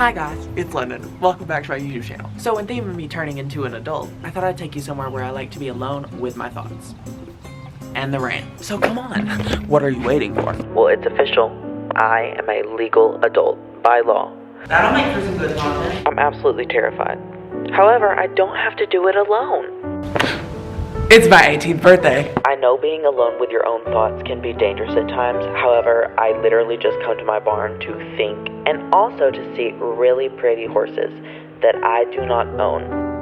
Hi guys, it's London. Welcome back to my YouTube channel. So in theme of me turning into an adult, I thought I'd take you somewhere where I like to be alone with my thoughts. And the rain. So come on, what are you waiting for? Well, it's official. I am a legal adult by law. That'll make for some good content. I'm absolutely terrified. However, I don't have to do it alone. It's my 18th birthday. I know being alone with your own thoughts can be dangerous at times. However, I literally just come to my barn to think and also to see really pretty horses that I do not own.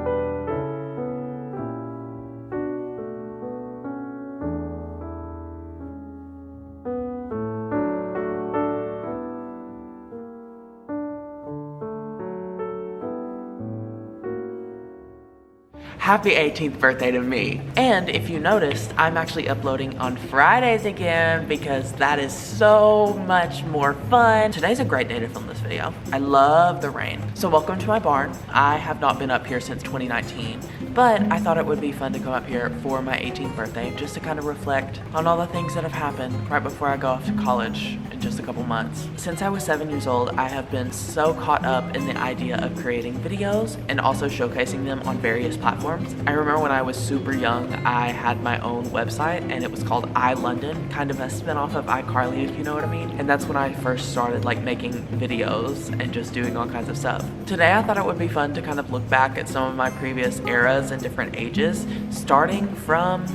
Happy 18th birthday to me. And if you noticed, I'm actually uploading on Fridays again because that is so much more fun. Today's a great day to film this video. I love the rain. So welcome to my barn. I have not been up here since 2019, but I thought it would be fun to come up here for my 18th birthday just to kind of reflect on all the things that have happened right before I go off to college in just a couple months. Since I was 7 years old, I have been so caught up in the idea of creating videos and also showcasing them on various platforms. I remember when I was super young, I had my own website and it was called iLondon, kind of a spin-off of iCarly, if you know what I mean. And that's when I first started like making videos and just doing all kinds of stuff. Today I thought it would be fun to kind of look back at some of my previous eras and different ages, starting from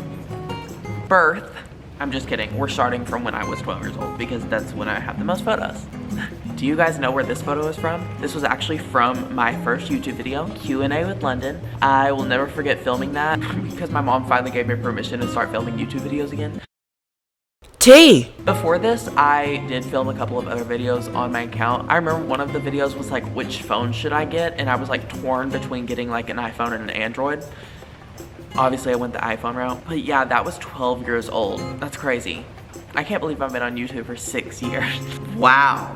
birth. I'm just kidding, we're starting from when I was 12 years old because that's when I have the most photos. Do you guys know where this photo is from? This was actually from my first YouTube video, Q&A with London. I will never forget filming that because my mom finally gave me permission to start filming YouTube videos again. T! Before this, I did film a couple of other videos on my account. I remember one of the videos was like, which phone should I get? And I was like torn between getting like an iPhone and an Android. Obviously I went the iPhone route, but yeah, that was 12 years old. That's crazy. I can't believe I've been on YouTube for 6 years. Wow.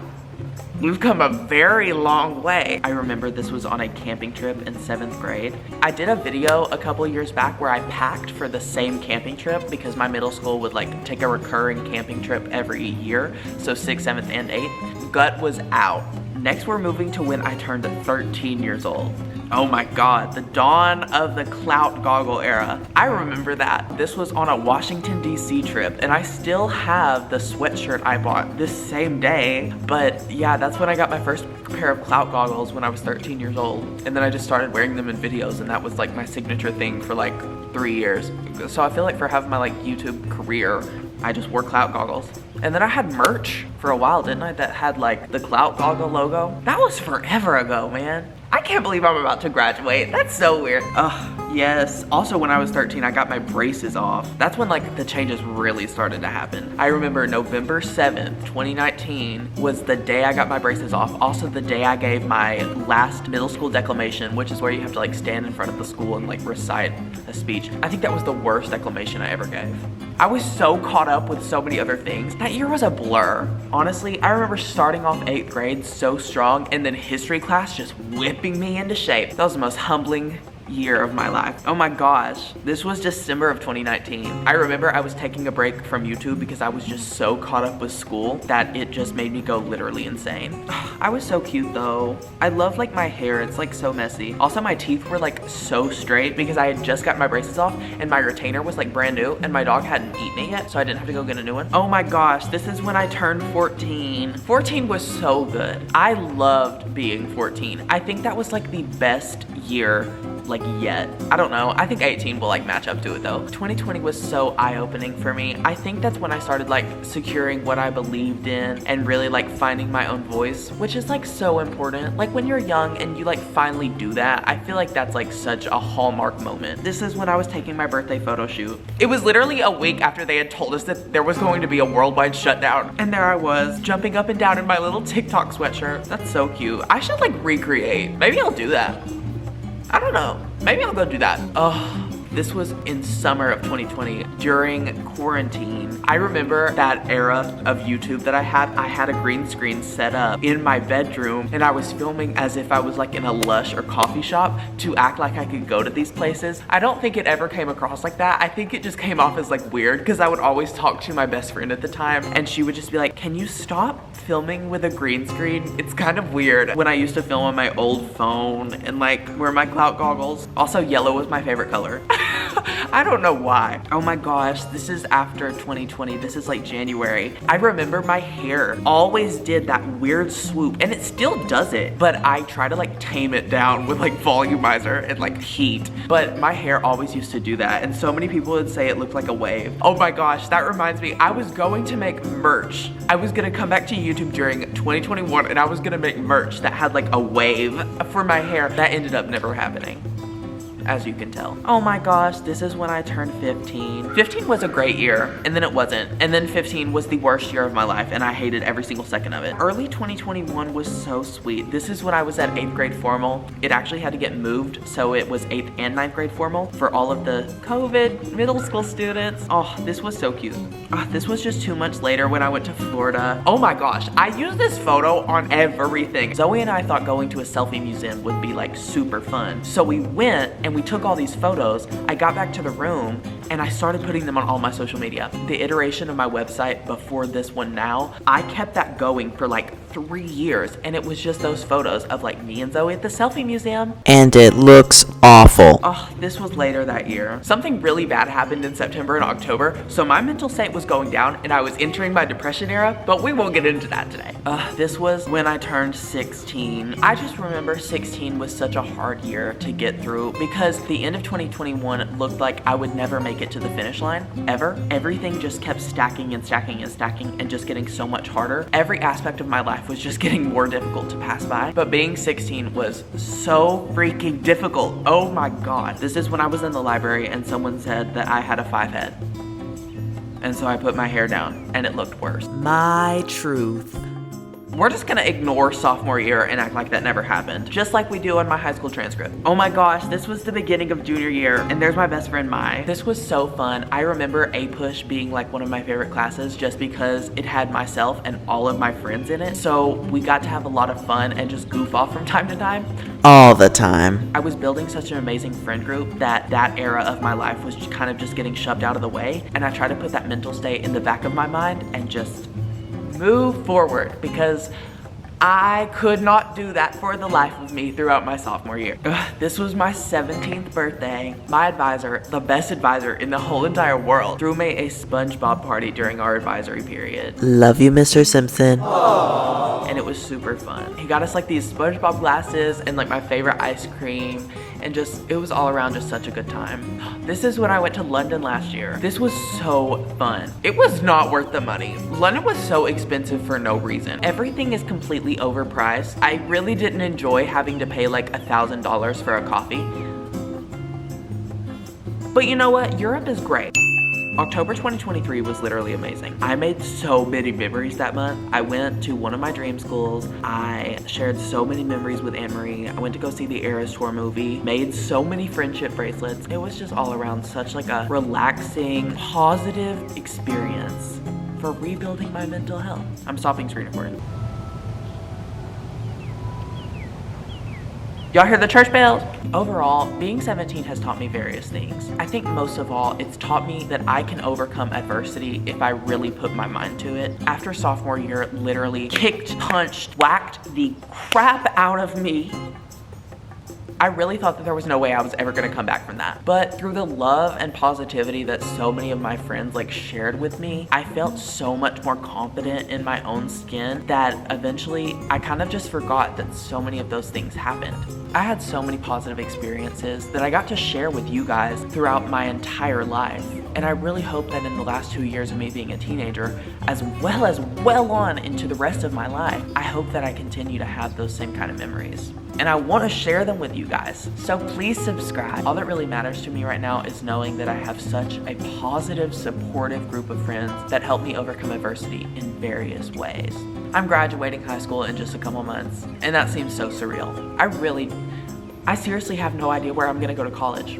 We've come a very long way. I remember this was on a camping trip in 7th grade. I did a video a couple years back where I packed for the same camping trip because my middle school would like take a recurring camping trip every year. So 6th, 7th, and 8th. Gut was out. Next, we're moving to when I turned 13 years old. Oh my God, the dawn of the clout goggle era. I remember that. This was on a Washington, D.C. trip, and I still have the sweatshirt I bought this same day. But yeah, that's when I got my first pair of clout goggles when I was 13 years old. And then I just started wearing them in videos, and that was like my signature thing for like 3 years. So I feel like for having my like YouTube career, I just wore clout goggles. And then I had merch for a while, didn't I? That had like the clout goggle logo. That was forever ago, man. I can't believe I'm about to graduate. That's so weird. Ugh, yes. Also, when I was 13, I got my braces off. That's when like the changes really started to happen. I remember November 7th, 2019 was the day I got my braces off. Also the day I gave my last middle school declamation, which is where you have to like stand in front of the school and like recite a speech. I think that was the worst declamation I ever gave. I was so caught up with so many other things. That year was a blur. Honestly, I remember starting off 8th grade so strong and then history class just whipping me into shape. That was the most humbling year of my life. Oh my gosh, this was December of 2019. I remember I was taking a break from YouTube because I was just so caught up with school that it just made me go literally insane. I was so cute though. I love like my hair, it's like so messy. Also my teeth were like so straight because I had just got my braces off and my retainer was like brand new and my dog hadn't eaten it yet, so I didn't have to go get a new one. Oh my gosh, this is when I turned 14. 14 was so good. I loved being 14. I think that was like the best year like yet. I don't know. I think 18 will like match up to it though. 2020 was so eye-opening for me. I think that's when I started like securing what I believed in and really like finding my own voice, which is like so important. Like when you're young and you like finally do that, I feel like that's like such a hallmark moment. This is when I was taking my birthday photo shoot. It was literally a week after they had told us that there was going to be a worldwide shutdown. And there I was jumping up and down in my little TikTok sweatshirt. That's so cute. I should like recreate. Maybe I'll do that. I don't know. Maybe I'll go do that. Oh, this was in summer of 2020 during quarantine. I remember that era of YouTube that I had a green screen set up in my bedroom, and I was filming as if I was like in a Lush or coffee shop to act like I could go to these places. I don't think it ever came across like that. I think it just came off as like weird because I would always talk to my best friend at the time, and she would just be like, can you stop filming with a green screen? It's kind of weird. When I used to film on my old phone and like wear my clout goggles. Also, yellow was my favorite color. I don't know why. Oh my gosh, this is after 2020. This is like January. I remember my hair always did that weird swoop, and it still does it, but I try to like tame it down with like volumizer and like heat. But my hair always used to do that, and so many people would say it looked like a wave. Oh my gosh, that reminds me, I was going to make merch. I was gonna come back to YouTube during 2021 and I was gonna make merch that had like a wave for my hair. That ended up never happening, as you can tell. Oh my gosh, this is when I turned 15. 15 was a great year, and then it wasn't. And then 15 was the worst year of my life, and I hated every single second of it. Early 2021 was so sweet. This is when I was at 8th grade formal. It actually had to get moved, so it was 8th and 9th grade formal for all of the COVID middle school students. Oh, this was so cute. This was just 2 months later when I went to Florida. Oh my gosh, I used this photo on everything. Zoe and I thought going to a selfie museum would be like super fun. So we went and we took all these photos. I got back to the room and I started putting them on all my social media. The iteration of my website before this one now, I kept that going for like 3 years, and it was just those photos of like me and Zoe at the selfie museum. And it looks awful. Oh, this was later that year. Something really bad happened in September and October, so my mental state was going down and I was entering my depression era, but we won't get into that today. This was when I turned 16. I just remember 16 was such a hard year to get through because the end of 2021 looked like I would never make it to the finish line, ever. Everything just kept stacking and stacking and stacking and just getting so much harder. Every aspect of my life was just getting more difficult to pass by, but being 16 was so freaking difficult. Oh my god. This is when I was in the library and someone said that I had a 5 head. And so I put my hair down and it looked worse. My truth. We're just gonna ignore sophomore year and act like that never happened, just like we do on my high school transcript. Oh my gosh, this was the beginning of junior year, and there's my best friend Mai. This was so fun. I remember APUSH being like one of my favorite classes just because it had myself and all of my friends in it, so we got to have a lot of fun and just goof off from time to time. All the time. I was building such an amazing friend group that era of my life was kind of just getting shoved out of the way, and I tried to put that mental state in the back of my mind and just move forward because I could not do that for the life of me throughout my sophomore year. This was my 17th birthday. My advisor, the best advisor in the whole entire world, threw me a SpongeBob party during our advisory period. Love you, Mr. Simpson. Aww. And it was super fun. He got us like these SpongeBob glasses and like my favorite ice cream, and just, it was all around just such a good time. This is when I went to London last year. This was so fun. It was not worth the money. London was so expensive for no reason. Everything is completely overpriced. I really didn't enjoy having to pay like $1,000 for a coffee. But you know what? Europe is great. October 2023 was literally amazing. I made so many memories that month. I went to one of my dream schools. I shared so many memories with Anne-Marie. I went to go see the Eras Tour movie, made so many friendship bracelets. It was just all around such like a relaxing, positive experience for rebuilding my mental health. I'm stopping screen recording. Y'all hear the church bells? Overall, being 17 has taught me various things. I think most of all, it's taught me that I can overcome adversity if I really put my mind to it. After sophomore year, literally kicked, punched, whacked the crap out of me. I really thought that there was no way I was ever gonna come back from that. But through the love and positivity that so many of my friends like shared with me, I felt so much more confident in my own skin that eventually I kind of just forgot that so many of those things happened. I had so many positive experiences that I got to share with you guys throughout my entire life. And I really hope that in the last 2 years of me being a teenager, as well on into the rest of my life, I hope that I continue to have those same kind of memories. And I want to share them with you guys. So please subscribe. All that really matters to me right now is knowing that I have such a positive, supportive group of friends that help me overcome adversity in various ways. I'm graduating high school in just a couple months, and that seems so surreal. I seriously have no idea where I'm gonna go to college.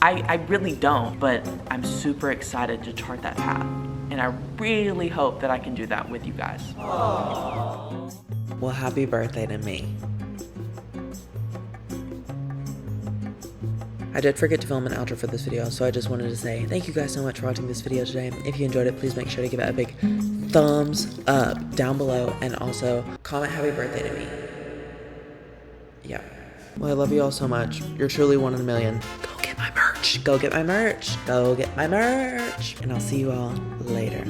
I really don't, but I'm super excited to chart that path. And I really hope that I can do that with you guys. Well, happy birthday to me. I did forget to film an outro for this video, so I just wanted to say thank you guys so much for watching this video today. If you enjoyed it, please make sure to give it a big thumbs up down below, and also comment happy birthday to me. Yeah. Well, I love you all so much. You're truly one in a million. Go get my merch. Go get my merch. Go get my merch. And I'll see you all later.